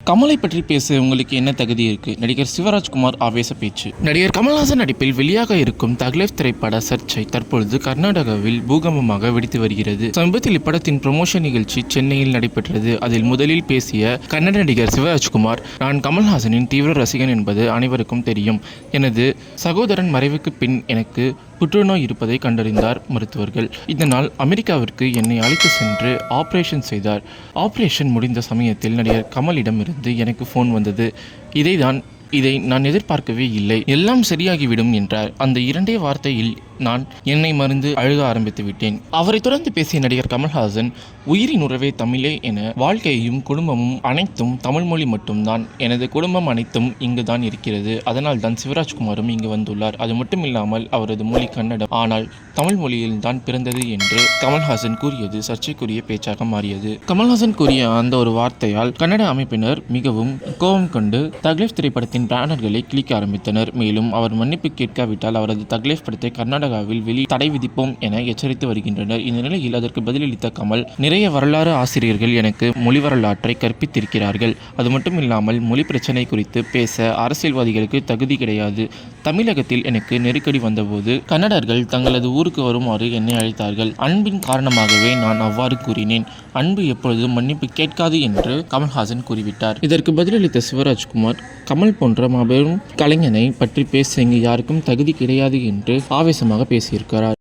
கமலை பற்றி பேச உங்களுக்கு என்ன தகுதி இருக்கு? நடிகர் சிவராஜ்குமார் ஆவேச பேச்சு. நடிகர் கமல்ஹாசன் நடிப்பில் வெளியாக இருக்கும் தக்லைஃப் திரைப்பட சர்ச்சை தற்பொழுது கர்நாடகாவில் பூகம்பமாக வெடித்து வருகிறது. சமீபத்தில் இப்படத்தின் ப்ரமோஷன் நிகழ்ச்சி சென்னையில் நடைபெற்றது. அதில் முதலில் பேசிய கன்னட நடிகர் சிவராஜ்குமார், நான் கமல்ஹாசனின் தீவிர ரசிகன் என்பது அனைவருக்கும் தெரியும். எனது சகோதரன் மறைவுக்கு பின் எனக்கு புற்றுநோய் இருப்பதை கண்டறிந்தார் மருத்துவர்கள். இதனால் அமெரிக்காவிற்கு என்னை அழைத்து சென்று ஆபரேஷன் செய்தார். ஆபரேஷன் முடிந்த சமயத்தில் நடிகர் கமலிடம் இருந்து எனக்கு ஃபோன் வந்தது. இதை நான் எதிர்பார்க்கவே இல்லை, எல்லாம் சரியாகிவிடும் என்றார். அந்த இரண்டே வார்த்தையில் நான் என்னை மறந்து அழுக ஆரம்பித்து விட்டேன். அவரை தொடர்ந்து பேசிய நடிகர் கமல்ஹாசன், உயிரின் உறவே தமிழே என வாழ்க்கையும் குடும்பமும் அனைத்தும் தமிழ் மொழி மட்டும்தான். எனது குடும்பம் அனைத்தும் இங்கு தான் இருக்கிறது. அதனால் தான் சிவராஜ்குமாரும் இங்கு வந்துள்ளார். அது மட்டும் இல்லாமல் அவரது மொழி கன்னடம், ஆனால் தமிழ் மொழியில் தான் பிறந்தது என்று கமல்ஹாசன் கூறியது சர்ச்சைக்குரிய பேச்சாக மாறியது. கமல்ஹாசன் கூறிய அந்த ஒரு வார்த்தையால் கன்னட அமைப்பினர் மிகவும் கோபம் கொண்டு தக்லைஃப் திரைப்படத்தின் பேனர்களை கிளிக்க ஆரம்பித்தனர். மேலும் அவர் மன்னிப்பு கேட்காவிட்டால் அவரது தக்லைஃப் படத்தை கர்நாடகாவில் தடை விதிப்போம் என எச்சரித்து வருகின்றனர். இந்த நிலையில் அதற்கு பதிலளித்த கமல், நிறைய வரலாறு ஆசிரியர்கள் எனக்கு மொழி வரலாற்றை கற்பித்திருக்கிறார்கள். அது மட்டும் இல்லாமல் மொழி பிரச்சனை குறித்து பேச அரசியல்வாதிகளுக்கு தகுதி கிடையாது. தமிழகத்தில் எனக்கு நெருக்கடி வந்தபோது கன்னடர்கள் தங்களது ஊருக்கு வருமாறு என்னை அழைத்தார்கள். அன்பின் காரணமாகவே நான் அவ்வாறு கூறினேன். அன்பு எப்பொழுதும் மன்னிப்பு கேட்காது என்று கமல்ஹாசன் கூறிவிட்டார். இதற்கு பதிலளித்த சிவராஜ்குமார், கமல் போன்ற மாபெரும் கலைஞனை பற்றி பேச இங்கு யாருக்கும் தகுதி கிடையாது என்று ஆவேசமாக பேசியிருக்கிறார்.